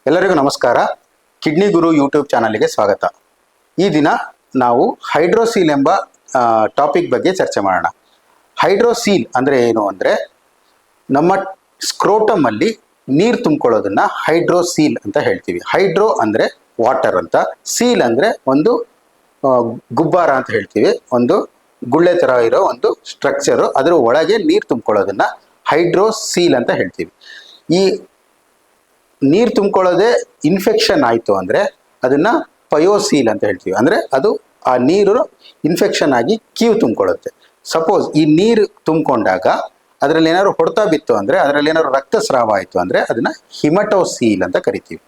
ಎಲ್ಲರಿಗೂ ನಮಸ್ಕಾರ. ಕಿಡ್ನಿ ಗುರು ಯೂಟ್ಯೂಬ್ ಚಾನಲ್ಗೆ ಸ್ವಾಗತ. ಈ ದಿನ ನಾವು ಹೈಡ್ರೋಸೀಲ್ ಎಂಬ ಟಾಪಿಕ್ ಬಗ್ಗೆ ಚರ್ಚೆ ಮಾಡೋಣ. ಹೈಡ್ರೋಸೀಲ್ ಅಂದರೆ ಏನು ಅಂದರೆ, ನಮ್ಮ ಸ್ಕ್ರೋಟಮ್ ಅಲ್ಲಿ ನೀರು ತುಂಬಿಕೊಳ್ಳೋದನ್ನ ಹೈಡ್ರೋಸೀಲ್ ಅಂತ ಹೇಳ್ತೀವಿ. ಹೈಡ್ರೋ ಅಂದರೆ ವಾಟರ್ ಅಂತ, ಸೀಲ್ ಅಂದರೆ ಒಂದು ಗುಬ್ಬಾರ ಅಂತ ಹೇಳ್ತೀವಿ. ಒಂದು ಗುಳ್ಳೆ ಥರ ಇರೋ ಒಂದು ಸ್ಟ್ರಕ್ಚರು, ಅದರ ಒಳಗೆ ನೀರು ತುಂಬಿಕೊಳ್ಳೋದನ್ನ ಹೈಡ್ರೋಸೀಲ್ ಅಂತ ಹೇಳ್ತೀವಿ. ಈ ನೀರು ತುಂಬಿಕೊಳ್ಳೋದೇ ಇನ್ಫೆಕ್ಷನ್ ಆಯಿತು ಅಂದರೆ ಅದನ್ನು ಪಯೋಸೀಲ್ ಅಂತ ಹೇಳ್ತೀವಿ. ಅಂದರೆ ಅದು ಆ ನೀರು ಇನ್ಫೆಕ್ಷನ್ ಆಗಿ ಕೀವು ತುಂಬಿಕೊಳ್ಳುತ್ತೆ. ಸಪೋಸ್ ಈ ನೀರು ತುಂಬಿಕೊಂಡಾಗ ಅದರಲ್ಲಿ ಏನಾದ್ರು ಹೊಡೆತ ಬಿತ್ತು ಅಂದರೆ, ಅದರಲ್ಲಿ ಏನಾದ್ರು ರಕ್ತಸ್ರಾವ ಆಯಿತು ಅಂದರೆ ಅದನ್ನು ಹಿಮಟೋಸೀಲ್ ಅಂತ ಕರಿತೀವಿ.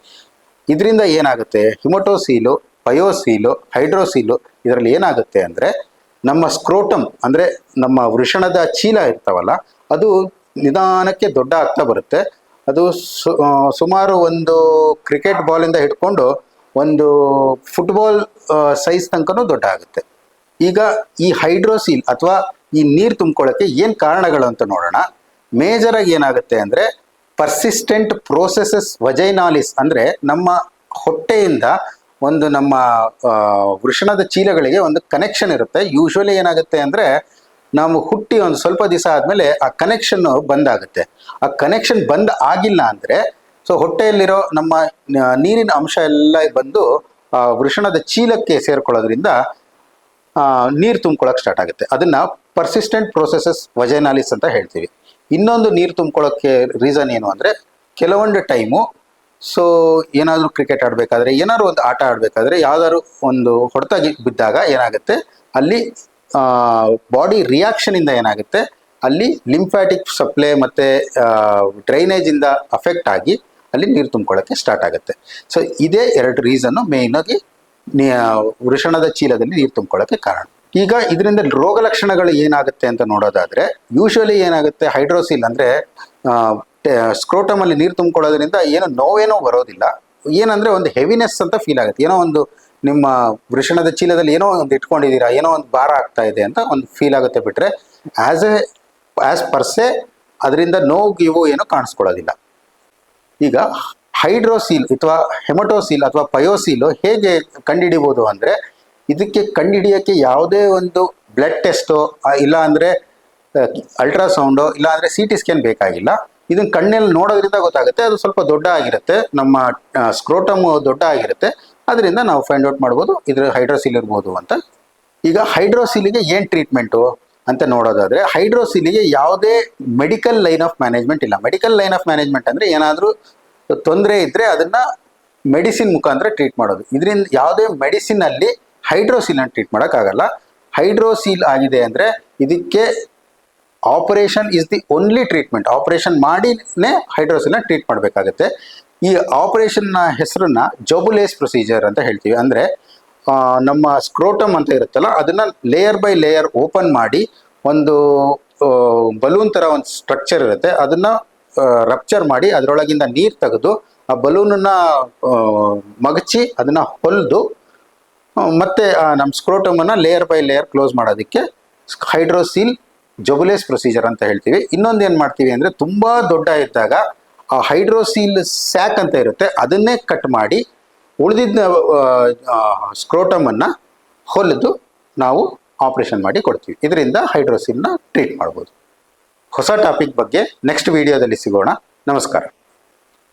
ಇದರಿಂದ ಏನಾಗುತ್ತೆ, ಹಿಮಟೋಸೀಲು, ಪಯೋಸೀಲು, ಹೈಡ್ರೋಸೀಲು, ಇದರಲ್ಲಿ ಏನಾಗುತ್ತೆ ಅಂದರೆ ನಮ್ಮ ಸ್ಕ್ರೋಟಮ್ ಅಂದರೆ ನಮ್ಮ ವೃಷಣದ ಚೀಲ ಇರ್ತಾವಲ್ಲ, ಅದು ನಿಧಾನಕ್ಕೆ ದೊಡ್ಡ ಆಗ್ತಾ ಬರುತ್ತೆ. ಅದು ಸುಮಾರು ಒಂದು ಕ್ರಿಕೆಟ್ ಬಾಲಿಂದ ಹಿಡ್ಕೊಂಡು ಒಂದು ಫುಟ್ಬಾಲ್ ಸೈಜ್ ತನಕನೂ ದೊಡ್ಡ ಆಗುತ್ತೆ. ಈಗ ಈ ಹೈಡ್ರೋಸೀಲ್ ಅಥವಾ ಈ ನೀರು ತುಂಬಿಕೊಳ್ಳೋಕ್ಕೆ ಏನು ಕಾರಣಗಳು ಅಂತ ನೋಡೋಣ. ಮೇಜರಾಗಿ ಏನಾಗುತ್ತೆ ಅಂದರೆ ಪರ್ಸಿಸ್ಟೆಂಟ್ ಪ್ರೋಸೆಸಸ್ ವಜೈನಾಲಿಸ್, ಅಂದರೆ ನಮ್ಮ ಹೊಟ್ಟೆಯಿಂದ ಒಂದು ನಮ್ಮ ವೃಷಣದ ಚೀಲಗಳಿಗೆ ಒಂದು ಕನೆಕ್ಷನ್ ಇರುತ್ತೆ. ಯೂಶ್ವಲಿ ಏನಾಗುತ್ತೆ ಅಂದರೆ ನಾವು ಹುಟ್ಟಿ ಒಂದು ಸ್ವಲ್ಪ ದಿವಸ ಆದಮೇಲೆ ಆ ಕನೆಕ್ಷನ್ ಬಂದಾಗುತ್ತೆ. ಆ ಕನೆಕ್ಷನ್ ಬಂದ್ ಆಗಿಲ್ಲ ಅಂದರೆ ಹೊಟ್ಟೆಯಲ್ಲಿರೋ ನಮ್ಮ ನೀರಿನ ಅಂಶ ಎಲ್ಲ ಬಂದು ವೃಷಣದ ಚೀಲಕ್ಕೆ ಸೇರ್ಕೊಳ್ಳೋದ್ರಿಂದ ನೀರು ತುಂಬ್ಕೊಳ್ಳೋಕೆ ಸ್ಟಾರ್ಟ್ ಆಗುತ್ತೆ. ಅದನ್ನ ಪರ್ಸಿಸ್ಟೆಂಟ್ ಪ್ರೋಸೆಸಸ್ ವಜೈನಾಲಿಸ್ ಅಂತ ಹೇಳ್ತೀವಿ. ಇನ್ನೊಂದು ನೀರು ತುಂಬ್ಕೊಳ್ಳೋಕ್ಕೆ ರೀಸನ್ ಏನು ಅಂದರೆ, ಕೆಲವೊಂದು ಟೈಮು ಏನಾದರೂ ಕ್ರಿಕೆಟ್ ಆಡಬೇಕಾದ್ರೆ, ಏನಾದ್ರು ಒಂದು ಆಟ ಆಡಬೇಕಾದ್ರೆ, ಯಾವ್ದಾದ್ರು ಒಂದು ಹೊಡೆತ ಬಿದ್ದಾಗ ಏನಾಗುತ್ತೆ, ಅಲ್ಲಿ ಬಾಡಿ ರಿಯಾಕ್ಷನಿಂದ ಏನಾಗುತ್ತೆ, ಅಲ್ಲಿ ಲಿಂಫ್ಯಾಟಿಕ್ ಸಪ್ಲೈ ಮತ್ತು ಡ್ರೈನೇಜಿಂದ ಅಫೆಕ್ಟ್ ಆಗಿ ಅಲ್ಲಿ ನೀರು ತುಂಬಿಕೊಳ್ಳೋಕ್ಕೆ ಸ್ಟಾರ್ಟ್ ಆಗುತ್ತೆ. ಇದೇ ಎರಡು ರೀಸನ್ನು ಮೇಯ್ನಾಗಿ ವೃಷಣದ ಚೀಲದಲ್ಲಿ ನೀರು ತುಂಬಿಕೊಳ್ಳೋಕ್ಕೆ ಕಾರಣ. ಈಗ ಇದರಿಂದ ರೋಗ ಲಕ್ಷಣಗಳು ಏನಾಗುತ್ತೆ ಅಂತ ನೋಡೋದಾದರೆ, ಯೂಶ್ವಲಿ ಏನಾಗುತ್ತೆ, ಹೈಡ್ರೋಸೀಲ್ ಅಂದರೆ ಸ್ಕ್ರೋಟಮಲ್ಲಿ ನೀರು ತುಂಬಿಕೊಳ್ಳೋದ್ರಿಂದ ಏನೋ ನೋವೇನೋ ಬರೋದಿಲ್ಲ. ಏನಂದರೆ ಒಂದು ಹೆವಿನೆಸ್ ಅಂತ ಫೀಲ್ ಆಗುತ್ತೆ. ಏನೋ ಒಂದು ನಿಮ್ಮ ವೃಷಣದ ಚೀಲದಲ್ಲಿ ಏನೋ ಒಂದು ಇಟ್ಕೊಂಡಿದ್ದೀರಾ, ಏನೋ ಒಂದು ಭಾರ ಆಗ್ತಾ ಇದೆ ಅಂತ ಒಂದು ಫೀಲ್ ಆಗುತ್ತೆ. ಬಿಟ್ಟರೆ ಆ್ಯಸ್ ಪರ್ಸೆ ಅದರಿಂದ ನೋವು ಏನೋ ಕಾಣಿಸ್ಕೊಳ್ಳೋದಿಲ್ಲ. ಈಗ ಹೈಡ್ರೋಸೀಲ್ ಅಥವಾ ಹೆಮಟೋಸೀಲ್ ಅಥವಾ ಪಯೋಸೀಲು ಹೇಗೆ ಕಂಡುಹಿಡಿಬೋದು ಅಂದರೆ, ಇದಕ್ಕೆ ಕಂಡುಹಿಡಿಯೋಕ್ಕೆ ಯಾವುದೇ ಒಂದು ಬ್ಲಡ್ ಟೆಸ್ಟೋ ಇಲ್ಲ ಅಂದರೆ ಅಲ್ಟ್ರಾಸೌಂಡೋ ಇಲ್ಲ ಅಂದರೆ CT ಸ್ಕ್ಯಾನ್ ಬೇಕಾಗಿಲ್ಲ. ಇದನ್ನ ಕಣ್ಣಲ್ಲಿ ನೋಡೋದ್ರಿಂದ ಗೊತ್ತಾಗುತ್ತೆ. ಅದು ಸ್ವಲ್ಪ ದೊಡ್ಡ ಆಗಿರುತ್ತೆ, ನಮ್ಮ ಸ್ಕ್ರೋಟಮ್ ದೊಡ್ಡ ಆಗಿರುತ್ತೆ. ಅದರಿಂದ ನಾವು ಫೈಂಡ್ ಔಟ್ ಮಾಡ್ಬೋದು ಇದ್ರ ಹೈಡ್ರೋಸೀಲ್ ಇರ್ಬೋದು ಅಂತ. ಈಗ ಹೈಡ್ರೋಸೀಲಿಗೆ ಏನು ಟ್ರೀಟ್ಮೆಂಟು ಅಂತ ನೋಡೋದಾದರೆ, ಹೈಡ್ರೋಸೀಲಿಗೆ ಯಾವುದೇ ಮೆಡಿಕಲ್ ಲೈನ್ ಆಫ್ ಮ್ಯಾನೇಜ್ಮೆಂಟ್ ಇಲ್ಲ. ಮೆಡಿಕಲ್ ಲೈನ್ ಆಫ್ ಮ್ಯಾನೇಜ್ಮೆಂಟ್ ಅಂದರೆ ಏನಾದರೂ ತೊಂದರೆ ಇದ್ದರೆ ಅದನ್ನು ಮೆಡಿಸಿನ್ ಮುಖಾಂತರ ಟ್ರೀಟ್ ಮಾಡೋದು. ಇದರಿಂದ ಯಾವುದೇ ಮೆಡಿಸಿನಲ್ಲಿ ಹೈಡ್ರೋಸೀಲನ್ನು ಟ್ರೀಟ್ ಮಾಡೋಕ್ಕಾಗಲ್ಲ. ಹೈಡ್ರೋಸೀಲ್ ಆಗಿದೆ ಅಂದರೆ ಇದಕ್ಕೆ operation is the only treatment. Operation ಮಾಡಿನೇ ಹೈಡ್ರೋಸೀಲ್ನ ಟ್ರೀಟ್ ಮಾಡಬೇಕಾಗತ್ತೆ. ಈ ಆಪರೇಷನ್ನ ಹೆಸರನ್ನ ಜೋಬುಲೇಸ್ ಪ್ರೊಸೀಜರ್ ಅಂತ ಹೇಳ್ತೀವಿ. ಅಂದರೆ ನಮ್ಮ ಸ್ಕ್ರೋಟಮ್ ಅಂತ ಇರುತ್ತಲ್ಲ, ಅದನ್ನು ಲೇಯರ್ ಬೈ ಲೇಯರ್ ಓಪನ್ ಮಾಡಿ ಒಂದು ಬಲೂನ್ ಥರ ಒಂದು ಸ್ಟ್ರಕ್ಚರ್ ಇರುತ್ತೆ, ಅದನ್ನು ರಪ್ಚರ್ ಮಾಡಿ ಅದರೊಳಗಿಂದ ನೀರು ತೆಗೆದು ಆ ಬಲೂನನ್ನು ಮಗಚಿ ಅದನ್ನು ಹೊಲಿದು ಮತ್ತೆ ನಮ್ಮ ಸ್ಕ್ರೋಟಮನ್ನು ಲೇಯರ್ ಬೈ ಲೇಯರ್ ಕ್ಲೋಸ್ ಮಾಡೋದಕ್ಕೆ ಹೈಡ್ರೋಸೀಲ್ ಜೋಬುಲೇಸ್ ಪ್ರೊಸೀಜರ್ ಅಂತ ಹೇಳ್ತೀವಿ. ಇನ್ನೊಂದು ಏನು ಮಾಡ್ತೀವಿ ಅಂದರೆ, ತುಂಬ ದೊಡ್ಡ ಇದ್ದಾಗ ಆ ಹೈಡ್ರೋಸೀಲ್ ಸ್ಯಾಕ್ ಅಂತ ಇರುತ್ತೆ, ಅದನ್ನೇ ಕಟ್ ಮಾಡಿ ಉಳಿದಿದ್ದ ಸ್ಕ್ರೋಟಮನ್ನು ಹೊಲಿದು ನಾವು ಆಪರೇಷನ್ ಮಾಡಿ ಕೊಡ್ತೀವಿ. ಇದರಿಂದ ಹೈಡ್ರೋಸೀಲ್ನ ಟ್ರೀಟ್ ಮಾಡ್ಬೋದು. ಹೊಸ ಟಾಪಿಕ್ ಬಗ್ಗೆ ನೆಕ್ಸ್ಟ್ ವಿಡಿಯೋದಲ್ಲಿ ಸಿಗೋಣ. ನಮಸ್ಕಾರ.